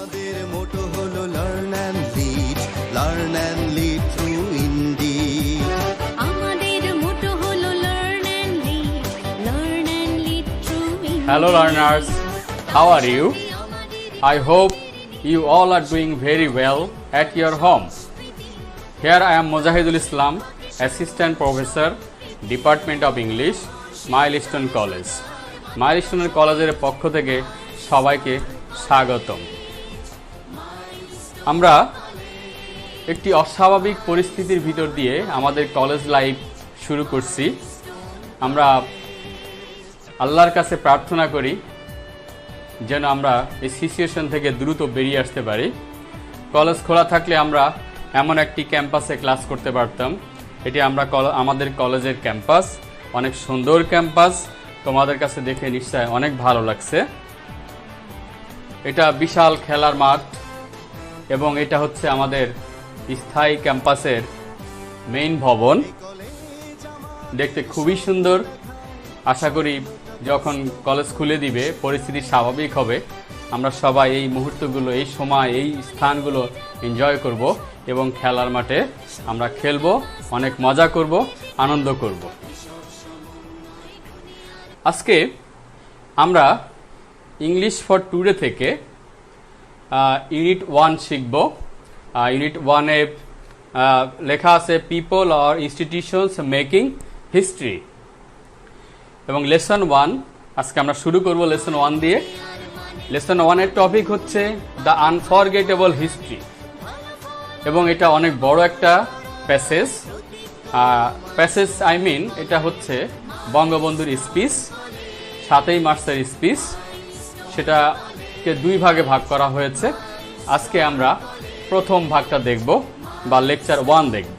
আমাদের মোটো হলো learn and lead to indeed. আমাদের মোটো হলো learn and lead to indeed. Hello learners, how are you? I hope you all are doing very well at your home. Here I am Mojahidul Islam, Assistant Professor, Department of English, Milestone College. Milestone কলেজের পক্ষ থেকে সবাইকে স্বাগতম। আমরা একটি অস্বাভাবিক পরিস্থিতির ভিতর দিয়ে আমাদের কলেজ লাইফ শুরু করছি। আমরা আল্লাহর কাছে প্রার্থনা করি যেন আমরা এই সিচুয়েশন থেকে দ্রুত বেরিয়ে আসতে পারি। কলেজ খোলা থাকলে আমরা এমন একটি ক্যাম্পাসে ক্লাস করতে পারতাম। এটি আমাদের কলেজের ক্যাম্পাস, অনেক সুন্দর ক্যাম্পাস। তোমাদের কাছে দেখে নিশ্চয় অনেক ভালো লাগছে। এটা বিশাল খেলার মাঠ এবং এটা হচ্ছে আমাদের স্থায়ী ক্যাম্পাসের মেইন ভবন। দেখতে খুবই সুন্দর। আশা করি যখন কলেজ খুলে দিবে পরিস্থিতি স্বাভাবিক হবে, আমরা সবাই এই মুহূর্তগুলো, এই সময়, এই স্থানগুলো এনজয় করব এবং খেলার মাঠে আমরা খেলব, অনেক মজা করব, আনন্দ করব। আজকে আমরা ইংলিশ ফর টুডে থেকে ইউনিট 1 শিখব। ইউনিট 1-এ লেখা আছে people or institutions making history এবং লেসন 1 আজকে আমরা শুরু করব লেসন 1 দিয়ে। লেসন 1-এর টপিক হচ্ছে দ্য আনফরগেটেবল হিস্ট্রি এবং এটা অনেক বড় একটা প্যাসেজ। এটা হচ্ছে বঙ্গবন্ধুর স্পিচ, 7ই মার্চের স্পিচ। সেটাকে 2 ভাগে ভাগ করা হয়েছে। আজকে আমরা প্রথম ভাগটা দেখব বা লেকচার 1 দেখব।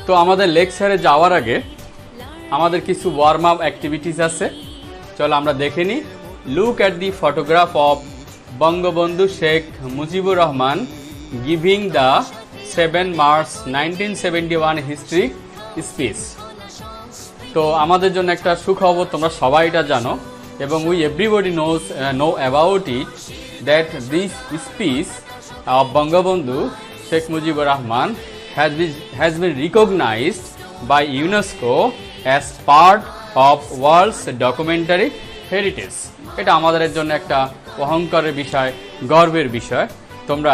তো আমাদের লেকচারে যাওয়ার আগে আমাদের কিছু ওয়ার্ম আপ অ্যাক্টিভিটিস আছে, চলো আমরা দেখে নিই। Look at the photograph of Bangabandhu Sheikh Mujibur Rahman giving the 7 March 1971 history speech. তো আমাদের জন্য একটা সুখবর, তোমরা সবাই এটা জানো এবং everybody know about it that this speech of Bangabandhu Sheikh Mujibur Rahman has been recognized by UNESCO as part of World's Documentary Heritage. এটা আমাদের জন্য একটা অহংকারের বিষয়, গর্বের বিষয়। তোমরা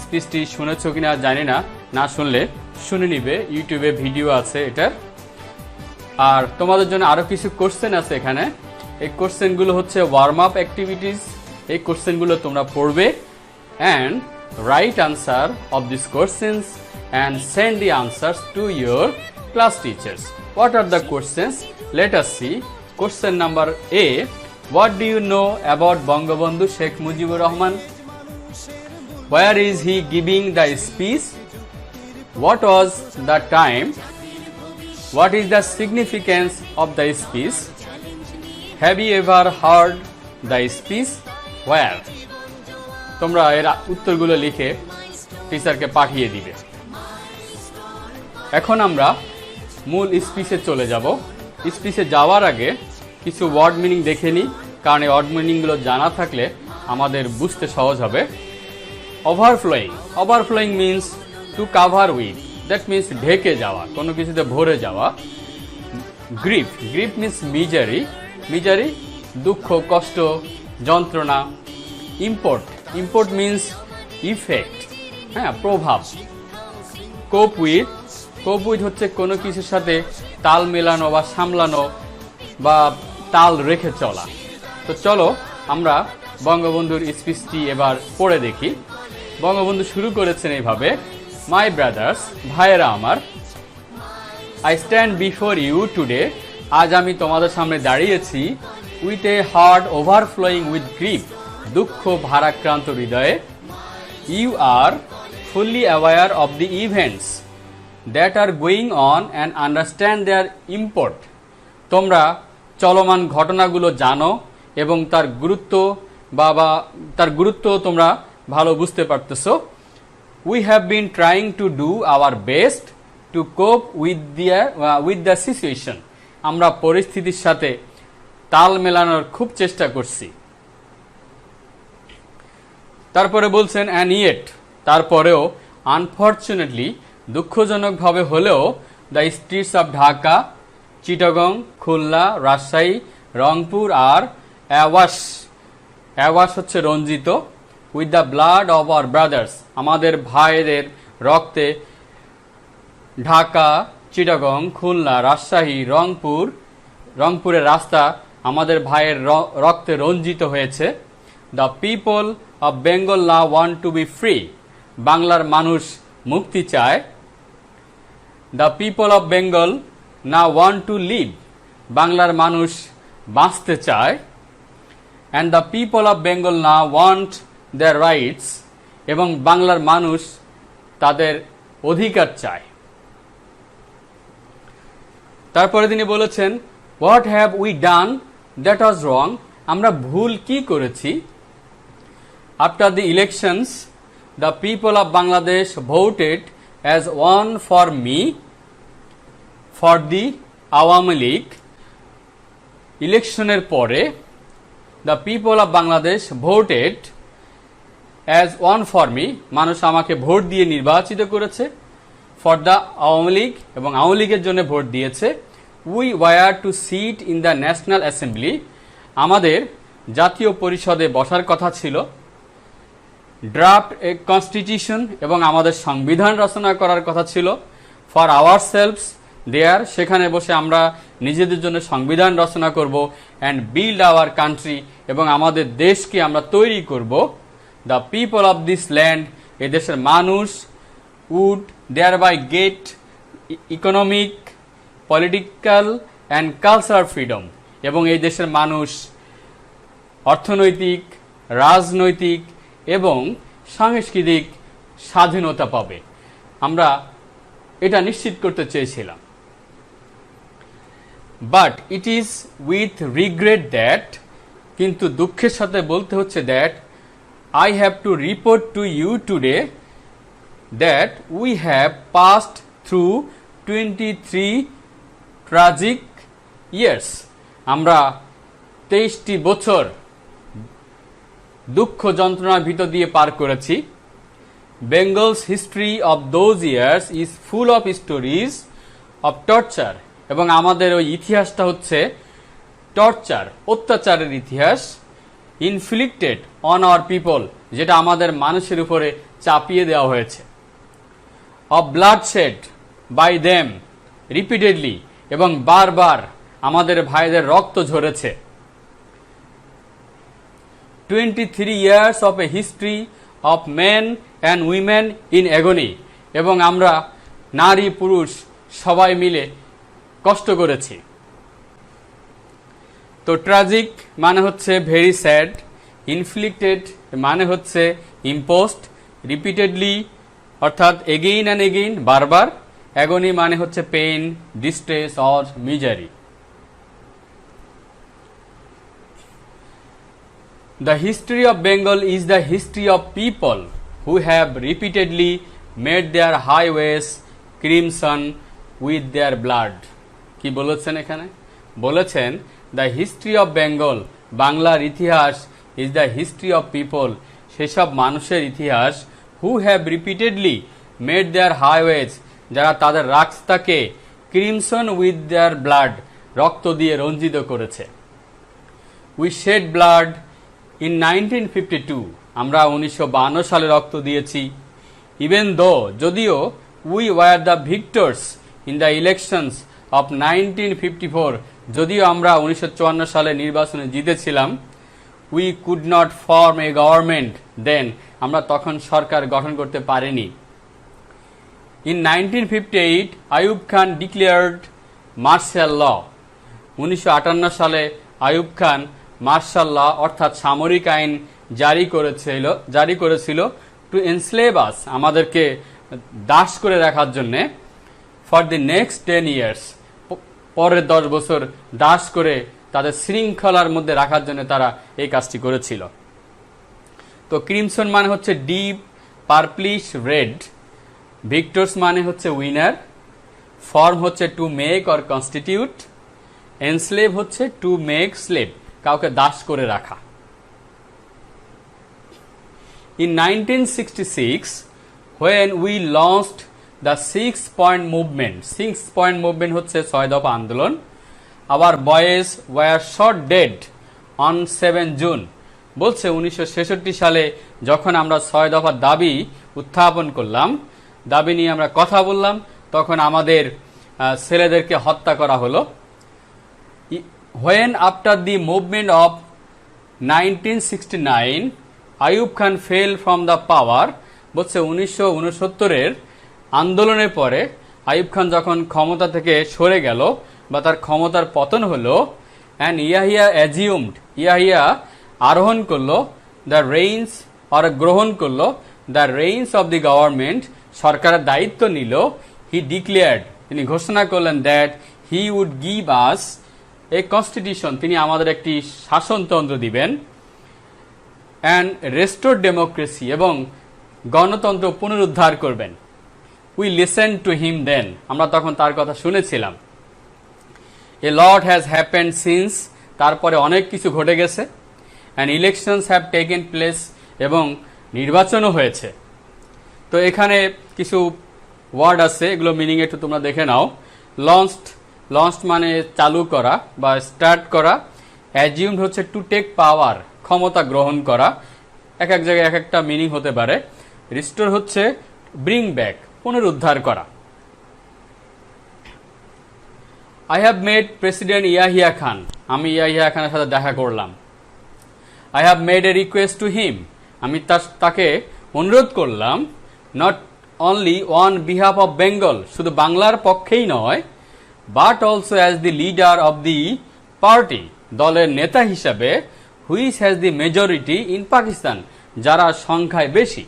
স্পিচটি শুনেছো কিনা জানি না, না শুনলে শুনে নিবে, ইউটিউবে ভিডিও আছে এটার। আর তোমাদের জন্য আরও কিছু কোশ্চেন আছে এখানে। এই কোশ্চেনগুলো হচ্ছে ওয়ার্ম আপ অ্যাক্টিভিটিস। এই কোশ্চেনগুলো তোমরা পড়বে and right answer of this questions and send the answers to your class teachers. What are the questions? Let us see. Question number A. What do you know about Bangabandhu Sheikh Mujibur Rahman? Where is he giving the speech? What was the time? What is the significance of the speech? Have you ever heard the speech? Where? তোমরা এর উত্তরগুলো লিখে টিচারকে পাঠিয়ে দিবে। এখন আমরা মূল স্পিচে চলে যাব। স্পিচে যাওয়ার আগে কিছু ওয়ার্ড মিনিং দেখে নিই, কারণ এই ওয়ার্ড মিনিংগুলো জানা থাকলে আমাদের বুঝতে সহজ হবে। Overflowing means to cover with, that means ঢেকে যাওয়া, কোনো কিছুতে ভরে যাওয়া। গ্রিফ মিনস মিজারি দুঃখ, কষ্ট, যন্ত্রণা। ইম্পোর্ট মিনস ইফেক্ট, প্রভাব। কোপ উইথ হচ্ছে কোনো কিছুর সাথে তাল মেলানো বা সামলানো বা তাল রেখে চলা। তো চলো আমরা বঙ্গবন্ধুর স্পিচটি এবার পড়ে দেখি। বঙ্গবন্ধু শুরু করেছেন এইভাবে, মাই ব্রাদার্স, ভাইয়েরা আমার, I stand before you today, আজ আমি তোমাদের সামনে দাঁড়িয়েছি, with a heart overflowing with grief, দুঃখ ভারাক্রান্ত হৃদয়ে। You are fully aware of the events that are going on and understand their import. তোমরা চলমান ঘটনাগুলো জানো এবং তার গুরুত্ব তোমরা ভালো বুঝতে পারতেছো। We have been trying to do our best to cope with the situation. আমরা পরিস্থিতির সাথে তাল মেলানোর খুব চেষ্টা করছি। তারপরে বলছেন অ্যান্ড ইয়েট, তারপরেও আনফর্চুনেটলি, দুঃখজনকভাবে হলেও, the streets of Dhaka, Chittagong, Khulna, Rajshahi, Rangpur আর অ্যাওয়াশ হচ্ছে রঞ্জিত, with the blood of our brothers, আমাদের ভাইদের রক্তে ঢাকা, চিটাগং, খুলনা, রাজশাহী, রংপুরের রাস্তা আমাদের ভাইয়ের রক্তে রঞ্জিত হয়েছে। The people of Bengal now want to be free, বাংলার মানুষ মুক্তি চায়। The people of Bengal now want to live, বাংলার মানুষ বাঁচতে চায়। And the people of Bengal now want their rights, এবং বাংলার মানুষ তাদের অধিকার চায়। তারপরে তিনি বলেছেন, what have we done that was wrong, আমরা ভুল কি করেছি। After the elections the people of Bangladesh voted as one for me for the Awami League, ইলেকশনের পরে the people of Bangladesh voted as one for me, মানুষ আমাকে ভোট দিয়ে নির্বাচিত করেছে, ফর দ্য আওয়ামী লীগ, এবং আওয়ামী লীগের জন্য ভোট দিয়েছে। We were to sit in the national assembly, আমাদের জাতীয় পরিষদে বসার কথা ছিল। ড্রাফট এ কনস্টিটিউশন, এবং আমাদের সংবিধান রচনা করার কথা ছিল। ফর আওয়ার সেলভস দেয়ার, সেখানে বসে আমরা নিজেদের জন্য সংবিধান রচনা করব। অ্যান্ড বিল্ড আওয়ার কান্ট্রি, এবং আমাদের দেশকে আমরা তৈরি করব। The people of this land, এদেশের মানুষ, would thereby get economic, political and cultural freedom, এবং এই দেশের মানুষ অর্থনৈতিক, রাজনৈতিক এবং সাংস্কৃতিক স্বাধীনতা পাবে। আমরা এটা নিশ্চিত করতে চেয়েছিলাম। But it is with regret that, কিন্তু দুঃখের সাথে বলতে হচ্ছে that I have to report to you today that we have passed through 23 tragic years. আমরা 23টি বছর দুঃখ যন্ত্রণার ভিতর দিয়ে পার করেছি। Bengal's history of those years is full of stories of torture, এবং আমাদের ওই ইতিহাসটা হচ্ছে টর্চার, অত্যাচারের ইতিহাস। ইনফ্লিক্টেড অন আওয়ার পিপল, যেটা আমাদের মানুষের উপরে চাপিয়ে দেওয়া হয়েছে। Of bloodshed by them repeatedly, এবং বারবার আমাদের ভাইদের রক্ত ঝরেছে। 23 years of a history of men and women in agony, এবং আমরা নারী পুরুষ সবাই মিলে কষ্ট করেছি। তো ট্রাজিক মানে হচ্ছে ভেরি স্যাড, ইনফ্লিক্টেড মানে হচ্ছে ইম্পোস্ট, রিপিটেডলি অর্থাৎ এগেইন অ্যান্ড এগেইন বারবার, অ্যাগনি মানে হচ্ছে pain, distress or misery. The history of Bengal is the history of people who have repeatedly made their highways crimson with their blood. কি বলেছেন এখানে? বলেছেন দ্য হিস্ট্রি অফ বেঙ্গল, বাংলার ইতিহাস, is the history of people, সেসব মানুষের ইতিহাস, who have repeatedly made their highways, যারা তাদের রাস্তাকে ক্রিমসন উইথ দেয়ার ব্লাড, রক্ত দিয়ে রঞ্জিত করেছে। উই শেড ব্লাড ইন 1952, আমরা 1952 সালে রক্ত দিয়েছি। ইভেন দো, যদিও, we were the victors in the elections of 1954, যদিও আমরা 1954 সালে নির্বাচনে জিতেছিলাম। We could not form a government then, আমরা তখন সরকার গঠন করতে পারিনি। In 1958 Ayub Khan declared martial law, 1958 সালে আইয়ুব খান মার্শাল ল অর্থাৎ সামরিক আইন জারি করেছিল টু এনস্লেভ আস, আমাদেরকে দাস করে রাখার জন্য। ফর দি নেক্সট 10 years, পরের 10 বছর দাস করে তাদের শৃঙ্খলার মধ্যে রাখার জন্য তারা এই কাজটি করেছিল। তো ক্রিমসন মানে হচ্ছে ডিপ পার্পলিশ রেড, ভিক্টরস মানে হচ্ছে উইনার, ফর্ম হচ্ছে টু মেক অর কনস্টিটিউট, এনস্লেভ হচ্ছে টু মেক স্লেভ, কাউকে দাস করে রাখা। In 1966, when we launched the 6-point movement, 6-point movement হচ্ছে 6 দফা আন্দোলন, our boys were shot dead on 7 June. বলছে 1966 সালে যখন আমরা 6 দফা দাবি উত্থাপন করলাম, দাবি নিয়ে আমরা কথা বললাম, তখন আমাদের ছেলেদেরকে হত্যা করা হলো। When after the movement of 1969 Ayub Khan fail from the power, বলছে 1969 আন্দোলনের পরে আইয়ুব খান যখন ক্ষমতা থেকে সরে গেল বা তার ক্ষমতার পতন হলো, অ্যান্ড ইয়াহিয়া অ্যাজিউমড, ইয়াহিয়া আরোহণ করলো, দ্য রেইনস আর গ্রহণ করলো, the reins of the government, সরকারের দায়িত্ব নিল, হি ডিক্লেয়ার্ড, তিনি ঘোষণা করলেন, that he would give us a constitution, তিনি আমাদের একটি শাসনতন্ত্র দিবেন, অ্যান্ড রেস্টোর ডেমোক্রেসি, এবং গণতন্ত্র পুনরুদ্ধার করবেন। উই লিসেন টু হিম দেন, আমরা তখন তার কথা শুনেছিলাম। এ লট হ্যাজ হ্যাপেন্ড সিন্স, তারপরে অনেক কিছু ঘটে গেছে, and elections have taken place, এবং নির্বাচনও হয়েছে। তো এখানে কিছু ওয়ার্ড আছে, এগুলো মিনিং একটু তোমরা দেখে নাও। লঞ্চড, লঞ্চড মানে চালু করা বা স্টার্ট করা। অ্যাজিউমড হচ্ছে টু টেক পাওয়ার, ক্ষমতা গ্রহণ করা, এক এক জায়গায় এক একটা মিনিং হতে পারে। রিস্টোর হচ্ছে ব্রিং ব্যাক, পুনরুদ্ধার করা। I have met President Yahya Khan, আমি ইয়াহিয়া খানের সাথে দেখা করলাম। I have made a request to him, আমি তাকে অনুরোধ করলাম, not only on behalf of Bengal, শুধু বাংলার পক্ষেই নয়, but also as the leader of the party, দলের নেতা হিসাবে, which has the majority in Pakistan, যারা সংখ্যায় বেশি।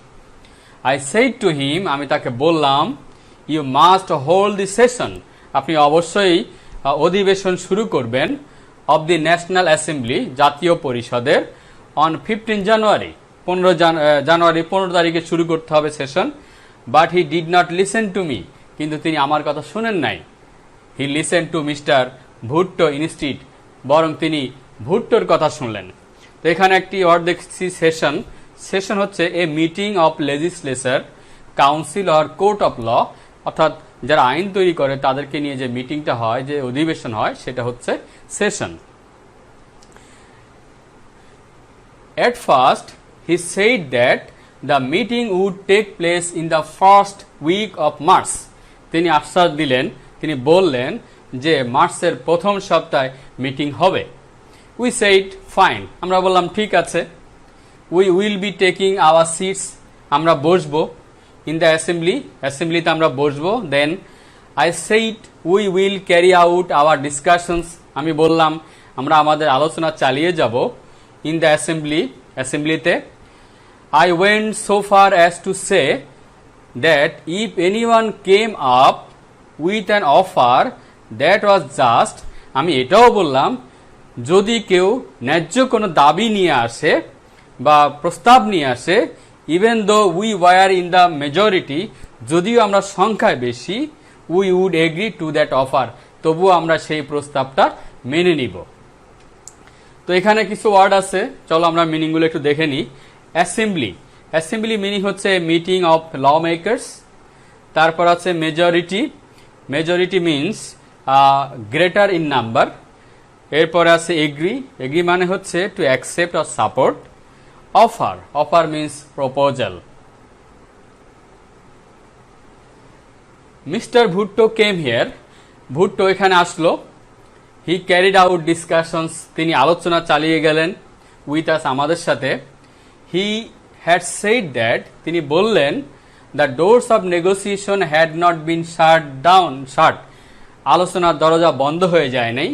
আই সেড টু হিম, আমি তাকে বললাম, you must hold the session, আপনি অবশ্যই অধিবেশন শুরু করবেন, অব দি ন্যাশনাল অ্যাসেম্বলি, জাতীয় পরিষদের, অন 15 জানুয়ারি, 15 তারিখে শুরু করতে হবে session. But he did not listen to me, কিন্তু তিনি আমার কথা শুনেন নাই। হি listen to mister Bhutto instead, বরং তিনি ভুট্টোর কথা শুনলেন। তো এখানে একটি ওয়ার্ড দেখছি সেশন। সেশন হচ্ছে a meeting of legislature, council or court of law, অর্থাৎ যারা আইন তৈরি করে তাদেরকে নিয়ে যে মিটিংটা হয়, যে অধিবেশন হয়, সেটা হচ্ছে session. At first, he said that the meeting would take place in the first week of March. তিনি আশ্বাস দিলেন, তিনি বললেন যে মার্চের প্রথম সপ্তাহে মিটিং হবে। We said fine, আমরা বললাম ঠিক আছে। We will be taking our seats, আমরা বসবো। In the assembly, অ্যাসেম্বলিতে আমরা বসবো। Then I said we will carry out our discussions, আমি বললাম আমরা আমাদের আলোচনা চালিয়ে যাব। In the assembly, অ্যাসেম্বলিতে। I went so far as to say that if anyone came up with an offer that was just, আমি এটাও বললাম যদি কেউ ন্যায্য কোনো দাবি নিয়ে আসে বা প্রস্তাব নিয়ে আসে, even though we were in the majority, যদিও আমরা সংখ্যায় বেশি, we would agree to that offer, তবুও আমরা সেই প্রস্তাবটা মেনে নিব। তো এখানে কিছু ওয়ার্ড আছে, চলো আমরা মিনিংগুলো একটু দেখে নিই। অ্যাসেম্বলি, অ্যাসেম্বলি মিনিং হচ্ছে মিটিং অফ ল মেকার্স। তারপর আছে majority, majority means greater in number. এরপরে আছে এগ্রি, এগ্রি মানে হচ্ছে to accept or support. Offer, offer means proposal. Mister Bhutto came here, Bhutto এখানে আসলো। হি ক্যারিড আউট ডিসকাশনস, তিনি আলোচনা চালিয়ে গেলেন। উইথ আস, আমাদের সাথে। হি হ্যাড সেড দ্যাট, তিনি বললেন, the doors of negotiation had not been shut, আলোচনার দরজা বন্ধ হয়ে যায় নাই।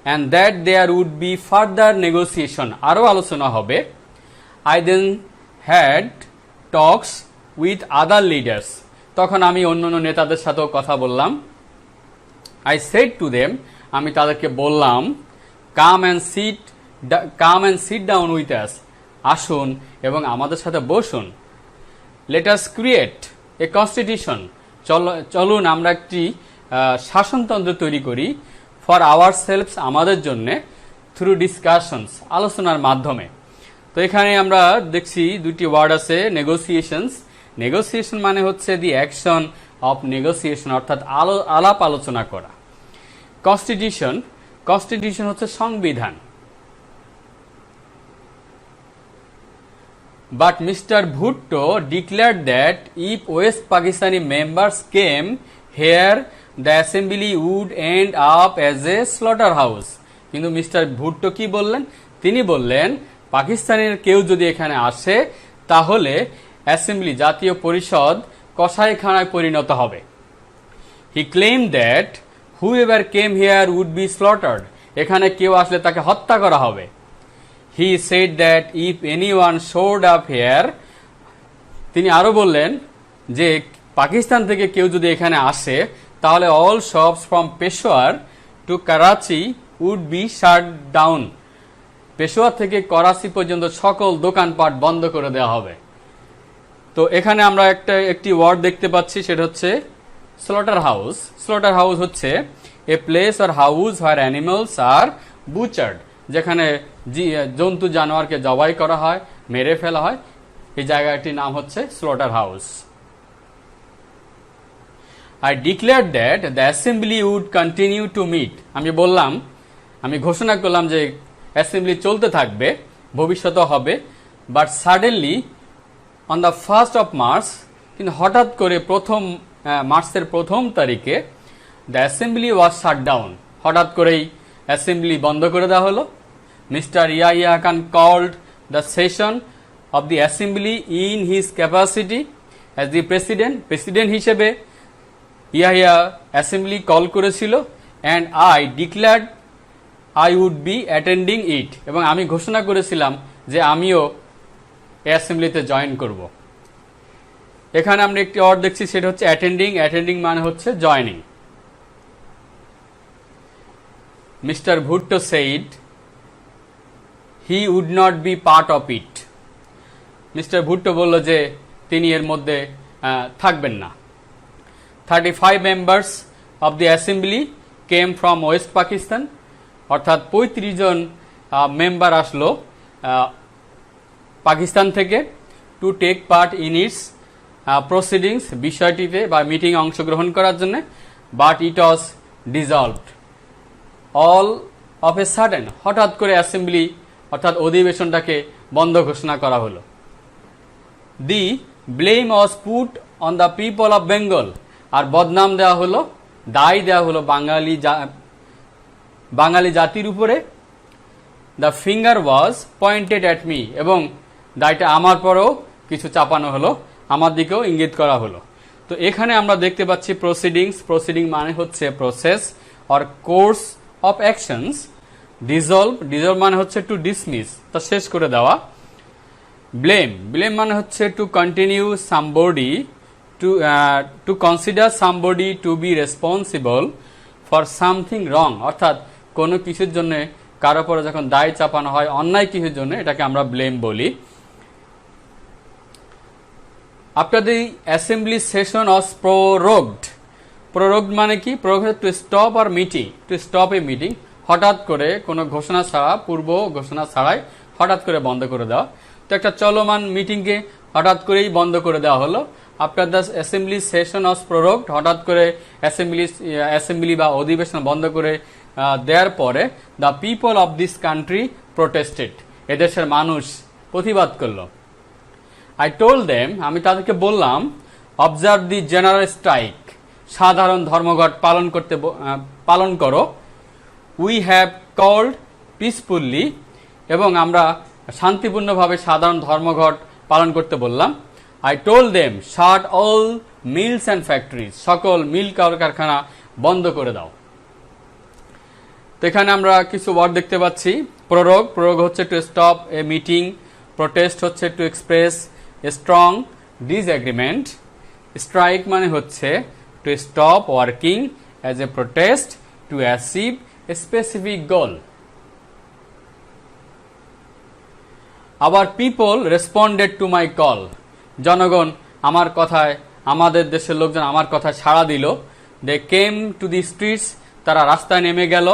And that there would be further negotiation, আরও আলোচনা হবে। I then had talks with other leaders, তখন আমি অন্য নেতাদের সাথেও কথা বললাম। আই সেড টু দেম, আমি তাদেরকে বললাম, come and sit down with us, আসুন এবং আমাদের সাথে বসুন। Let us create a constitution, চলুন আমরা একটি শাসনতন্ত্র তৈরি করি। ফর আওয়ার সেলফস, আমাদের জন্যে। থ্রু ডিসকাশনস, আলোচনার মাধ্যমে। তো এখানে আমরা দেখছি দুটি ওয়ার্ড আছে, নেগোসিয়েশনস। নেগোসিয়েশন মানে হচ্ছে দি অ্যাকশন অফ নেগোসিয়েশন, অর্থাৎ আলাপ আলোচনা করা। কনস্টিটিউশন, কনস্টিটিউশন হচ্ছে সংবিধান। But Mr. Bhutto declared that if West Pakistani members came here, the assembly would end up as a slaughterhouse. কিন্তু মিস্টার ভুট্টো কি বললেন? তিনি বললেন পাকিস্তানের কেউ যদি এখানে আসে তাহলে অ্যাসেম্বলি, জাতীয় পরিষদ কসাইখানায় পরিণত হবে। He claimed that whoever came here would be slaughtered. এখানে কেউ আসলে তাকে হত্যা করা হবে। He said that if anyone showed up here, তিনি আরো বললেন যে পাকিস্তান থেকে কেউ যদি এখানে আসে তাহলে all shops from Peshawar to Karachi would be shut down. Peshawar থেকে করাচি পর্যন্ত সকল দোকানপাট বন্ধ করে দেওয়া হবে। তো এখানে আমরা একটি ওয়ার্ড দেখতে পাচ্ছি, সেটা হচ্ছে স্লটার হাউস। স্লটার হাউস হচ্ছে a place or house where animals are butchered, যেখানে জন্তু জানোয়ারকে জবাই করা হয়, মেরে ফেলা হয়। এই জায়গাটির নাম হচ্ছে slaughter house. I declared that the assembly would continue to meet. আমি ঘোষণা করলাম যে অ্যাসেম্বলি চলতে থাকবে, ভবিষ্যতে হবে। But suddenly on the 1st of March, কিন্তু হঠাৎ করে মার্চের 1 তারিখে the assembly was shut down, হঠাৎ করেই অ্যাসেম্বলি বন্ধ করে দেওয়া হলো। Mr Yahya Khan called the session of the assembly in his capacity as the president হিসেবে ইয়াহিয়া অ্যাসেম্বলি কল করেছিল। And I declared I would be attending it, এবং আমি ঘোষণা করেছিলাম যে আমিও অ্যাসেম্বলিতে জয়েন করব। এখানে আমরা একটি ওয়ার্ড দেখছি, সেটা হচ্ছে অ্যাটেন্ডিং। অ্যাটেন্ডিং মানে হচ্ছে joining. Mister Bhutto said he would not be part of it. Mister Bhutto বলল যে তিনি এর মধ্যে থাকবেন না। 35 members of the assembly came from West Pakistan, অর্থাৎ 35 জন মেম্বার আসলো পাকিস্তান থেকে, to take part in its proceedings, বিষয়টিতে বা মিটিং অংশগ্রহণ করার জন্য। But it was dissolved all of a sudden, হঠাৎ করে অ্যাসেম্বলি অর্থাৎ অধিবেশনটাকে বন্ধ ঘোষণা করা হলো। The blame was put on the people of Bengal, আর বদনাম দেওয়া হলো, দায় দেওয়া হলো বাঙালি জাতির উপরে। The finger was pointed at me, এবং দায়টা আমার পরেও কিছু চাপানো হলো, আমার দিকেও ইঙ্গিত করা হলো। তো এখানে আমরা দেখতে পাচ্ছি প্রসিডিংস। প্রসিডিং মানে হচ্ছে process or course of actions. Dissolved মানে হচ্ছে টু ডিসমিস, তা শেষ করে দেওয়া। ব্লেম মানে হচ্ছে to continue somebody, to consider somebody to be responsible for something wrong, অর্থাৎ কোনো কিছুর জন্য কারো পরে যখন দায় চাপানো হয় অন্যায় কিছুর জন্য, এটাকে আমরা ব্লেম বলি। After the assembly session was prorogued মানে কি? prorogued to stop or meeting, to stop a meeting, হঠাৎ করে কোনো ঘোষণা ছাড়া, পূর্ব ঘোষণা ছাড়াই হঠাৎ করে বন্ধ করে দেওয়া। তো একটা চলমান মিটিংকে হঠাৎ করেই বন্ধ করে দেওয়া হলো। After the assembly session of prorogued, হঠাৎ করে অ্যাসেম্বলি বা অধিবেশন বন্ধ করে দেওয়ার পরে the people of this country protested, এদেশের মানুষ প্রতিবাদ করল। আই টোল্ড দেম, আমি তাদেরকে বললাম, অবজার্ভ দি জেনারেল স্ট্রাইক, সাধারণ ধর্মঘট পালন করো। উই হ্যাভ কল্ড পিসফুল্লি, এবং আমরা শান্তিপূর্ণভাবে সাধারণ ধর্মঘট পালন করতে বললাম। I told them, shut all mills and factories, সকল মিল কারখানা বন্ধ করে দাও। তো এখানে আমরা কিছু ওয়ার্ড দেখতে পাচ্ছি। প্ররোগ হচ্ছে to stop a meeting, protest হচ্ছে to express a strong disagreement, strike মানে হচ্ছে to stop working as a protest to achieve a specific goal. Our people responded to my call, জনগণ আমার কথায়, আমাদের দেশের লোকজন আমার কথায় সাড়া দিল। দে কেম টু দি স্ট্রিটস, তারা রাস্তায় নেমে গেল।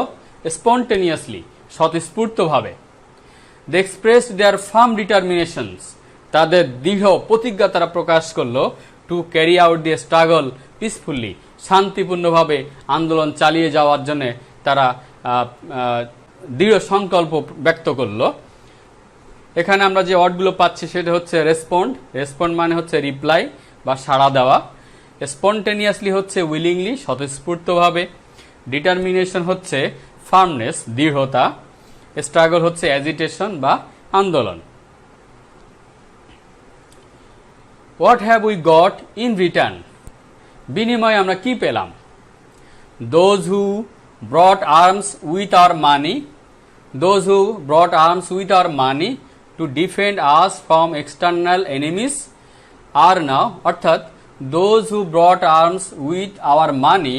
স্পন্টেনিয়াসলি, স্বতঃস্ফূর্তভাবে। দে এক্সপ্রেস দেয়ার ফার্ম ডিটারমিনেশনস, তাদের দৃঢ় প্রতিজ্ঞা তারা প্রকাশ করলো to carry out the struggle peacefully, শান্তিপূর্ণভাবে আন্দোলন চালিয়ে যাওয়ার জন্য তারা দৃঢ় সংকল্প ব্যক্ত করলো। এখানে আমরা যে ওয়ার্ডগুলো পাচ্ছি সেটা হচ্ছে রেসপন্ড, রেসপন্ড মানে হচ্ছে রিপ্লাই বা সাড়া দেওয়া, স্পন্টেনিয়াসলি হচ্ছে উইলিংলি স্বতঃস্ফূর্তভাবে, ডিটারমিনেশন হচ্ছে ফার্মনেস দৃঢ়তা, স্ট্রাগল হচ্ছে অ্যাজিটেশন বা আন্দোলন। What have we got in return, বিনিময়ে আমরা কি পেলাম? Those who brought arms with our money, those who brought arms with our money to defend us from external enemies are now, অর্থাৎ those who brought arms with our money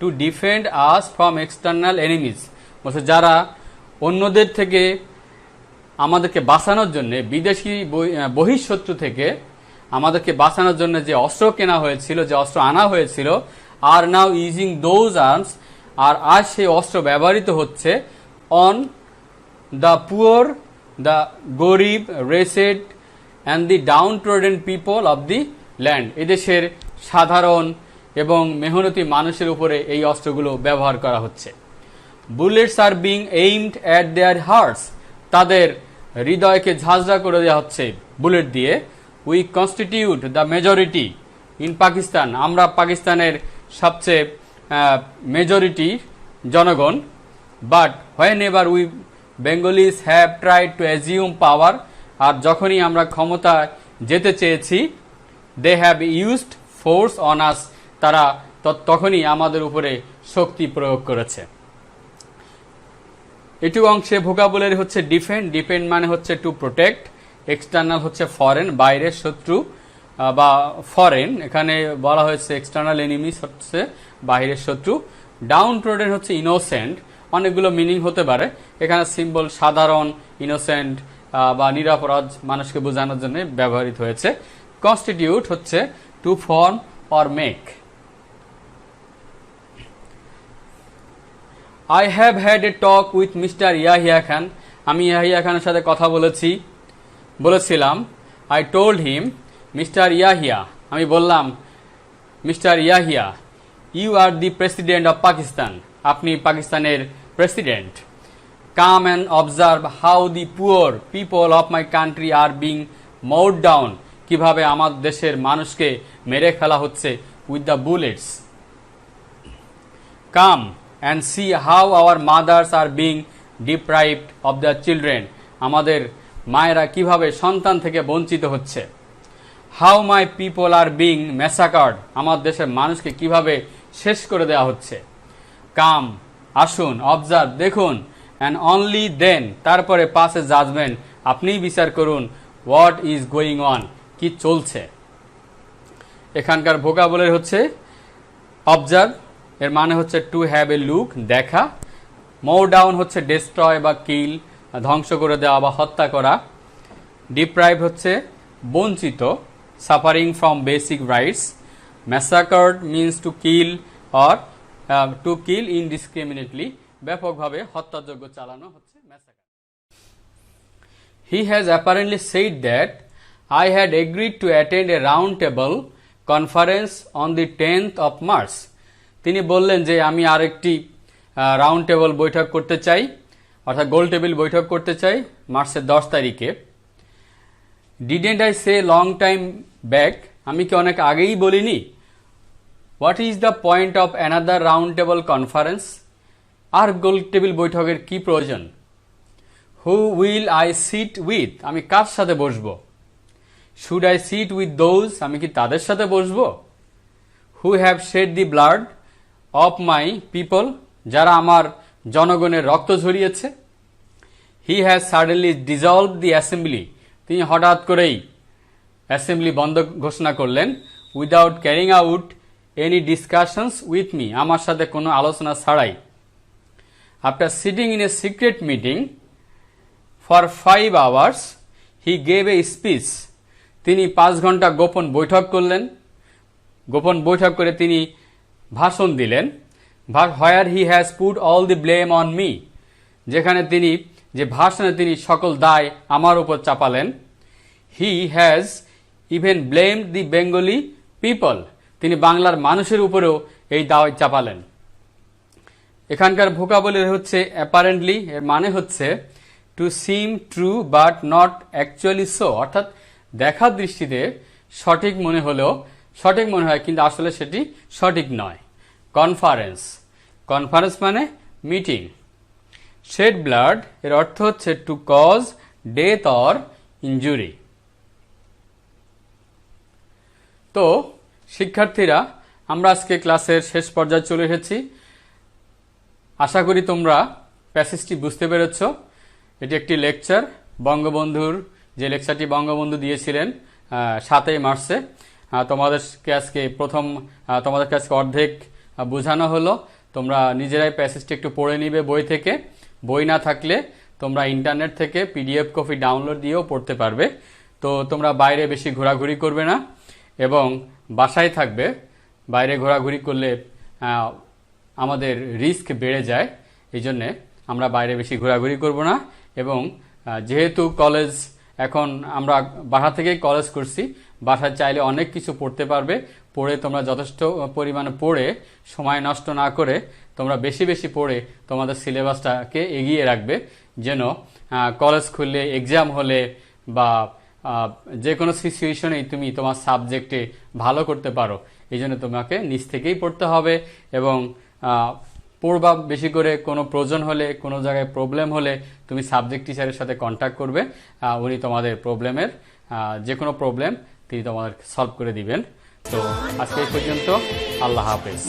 to defend us from external enemies, বলছে যারা অন্যদের থেকে আমাদেরকে বাঁচানোর জন্য, বিদেশি বহিঃশত্রু থেকে আমাদেরকে বাঁচানোর জন্য যে অস্ত্র কেনা হয়েছিল, যে অস্ত্র আনা হয়েছিল, আর নাও ইউজিং দোজ আর্মস, আর আজ সেই অস্ত্র ব্যবহৃত হচ্ছে অন দ্য পুয়ার, দ্য গরিব, wretched and the downtrodden people of the land, এদেশের সাধারণ এবং মেহনতি মানুষের উপরে এই অস্ত্রগুলো ব্যবহার করা হচ্ছে। Bullets are being aimed at their hearts, তাদের হৃদয়কে ঝাঁঝরা করে দেওয়া হচ্ছে বুলেট দিয়ে। We constitute the majority in Pakistan, আমরা পাকিস্তানের সবচেয়ে মেজরিটি জনগণ। But whenever we Bengalis have tried to assume power, আর যখনই আমরা ক্ষমতায় যেতে চেয়েছি, they have used force on us, তারা তখনই আমাদের উপরে শক্তি প্রয়োগ করেছে। এটুকু অংশে ভোকাবুলারি হচ্ছে ডিফেন্ড, ডিফেন্ড মানে হচ্ছে টু প্রোটেক্ট, এক্সটার্নাল হচ্ছে ফরেন, বাইরের শত্রু বা ফরেন, এখানে বলা হয়েছে এক্সটার্নাল এনিমিস হচ্ছে বাইরের শত্রু। ডাউন ট্রোডেন হচ্ছে ইনোসেন্ট, অনেকগুলো মিনিং হতে পারে, এখানে সিম্বল সাধারণ, ইনোসেন্ট বা নিরপরাধ মানুষকে বোঝানোর জন্য ব্যবহৃত হয়েছে। কনস্টিটিউট হচ্ছে to form or make. I have had a talk with Mr. Yahya Khan, আমি ইয়াহিয়া খানের সাথে কথা বলেছিলাম। I told him, Mr. Yahya, আমি বললাম mister Yahya, you are the president of Pakistan, আপনি পাকিস্তানের president. Come and observe how the poor people of my country are being mowed down, কিভাবে আমার দেশের মানুষকে মেরে ফেলা হচ্ছে with the bullets. Come and see how our mothers are being deprived of their children, আমাদের মায়েরা কিভাবে সন্তান থেকে বঞ্চিত হচ্ছে। How my people are being massacred, আমার দেশের মানুষকে কিভাবে শেষ করে দেওয়া হচ্ছে। Come, আসুন, observe, দেখুন, and only then, তারপরে pass a judgment, আপনিই বিচার করুন, what is going on, কি চলছে। এখানকার ভোকাবুলারি হচ্ছে অবজার্ভ, এর মানে হচ্ছে টু হ্যাভ এ লুক, দেখা। মো ডাউন হচ্ছে ডেস্ট্রয় বা কিল, ধ্বংস করে দেওয়া বা হত্যা করা। ডিপ্রাইভ হচ্ছে বঞ্চিত, suffering from basic rights. Massacred means to kill or to kill indiscriminately, ব্যাপকভাবে হত্যাযজ্ঞ চালানো হচ্ছে massacre. He has apparently said that I had agreed to attend a round table conference on the 10th of March. তিনি বললেন যে আমি আরেকটি round table বৈঠক করতে চাই, অর্থাৎ গোল টেবিল বৈঠক করতে চাই মার্চের 10 তারিখে। Didn't I say long time back, আমি কি অনেক আগেই বলিনি? What is the point of another round table conference? R goal table বৈঠকের কি প্রয়োজন? Who will I sit with? আমি কার সাথে বসবো? Should I sit with those? আমি কি তাদের সাথে বসবো? Who have shed the blood of my people? যারা আমার জনগণের রক্ত ঝরিয়েছে। He has suddenly dissolved the assembly. তিনি হঠাৎ করেই অ্যাসেম্বলি বন্ধ ঘোষণা করলেন। Without carrying out any discussions with me, আমার সাথে কোনো আলোচনা ছাড়াই। After sitting in a secret meeting for 5 hours, he gave a speech. তিনি 5 ঘন্টা গোপন বৈঠক করলেন। গোপন বৈঠক করে তিনি ভাষণ দিলেন। Where he has put all the blame on me, যেখানে তিনি যে ভাষণে তিনি সকল দায় আমার উপর চাপালেন। He has even blamed the Bengali people, তিনি বাংলার মানুষের উপরেও এই দায় চাপালেন। এখানকার ভোকাবুলারি হচ্ছে অ্যাপারেন্টলি, এর মানে হচ্ছে to seem true but not actually so, অর্থাৎ দেখার দৃষ্টিতে সঠিক মনে হলেও সঠিক মনে হয় কিন্তু আসলে সেটি সঠিক নয়। কনফারেন্স, কনফারেন্স মানে মিটিং। শেড ব্লাড এর অর্থ হচ্ছে to cause death or injury. তো শিক্ষার্থীরা, আমরা আজকে ক্লাসের শেষ পর্যায়ে চলে এসেছি। আশা করি তোমরা প্যাসেজটি বুঝতে পেরেছ। এটি একটি লেকচার, বঙ্গবন্ধুর যে লেকচারটি বঙ্গবন্ধু দিয়েছিলেন 7 মার্চে। তোমাদেরকে আজকে অর্ধেক বোঝানো হলো। তোমরা নিজেরাই প্যাসেজটি একটু পড়ে নিবে বই থেকে। বই না থাকলে তোমরা ইন্টারনেট থেকে পিডিএফ কপি ডাউনলোড দিয়েও পড়তে পারবে। তো তোমরা বাইরে বেশি ঘোরাঘুরি করবে না এবং বাসায় থাকবে। বাইরে ঘোরাঘুরি করলে আমাদের রিস্ক বেড়ে যায়, এই জন্যে আমরা বাইরে বেশি ঘোরাঘুরি করব না। এবং যেহেতু কলেজ এখন আমরা বাসা থেকেই কলেজ করছি, বাসায় চাইলে অনেক কিছু পড়তে পারবে। পড়ে তোমরা যথেষ্ট পরিমাণে পড়ে সময় নষ্ট না করে তোমরা বেশি বেশি পড়ে তোমাদের সিলেবাসটাকে এগিয়ে রাখবে, যেন কলেজ খুললে, এক্সাম হলে বা যে কোনো সিচুয়েশনেই তুমি তোমার সাবজেক্টে ভালো করতে পারো। এই জন্য তোমাকে নিজ থেকেই পড়তে হবে এবং পড়বা বেশি করে। কোনো প্রয়োজন হলে, কোনো জায়গায় প্রবলেম হলে তুমি সাবজেক্ট টিচারের সাথে কন্ট্যাক্ট করবে। উনি তোমাদের প্রবলেমের যে কোনো প্রবলেম তিনি তোমাদের সলভ করে দিবেন। তো আজকে এই পর্যন্ত। আল্লাহ হাফেজ।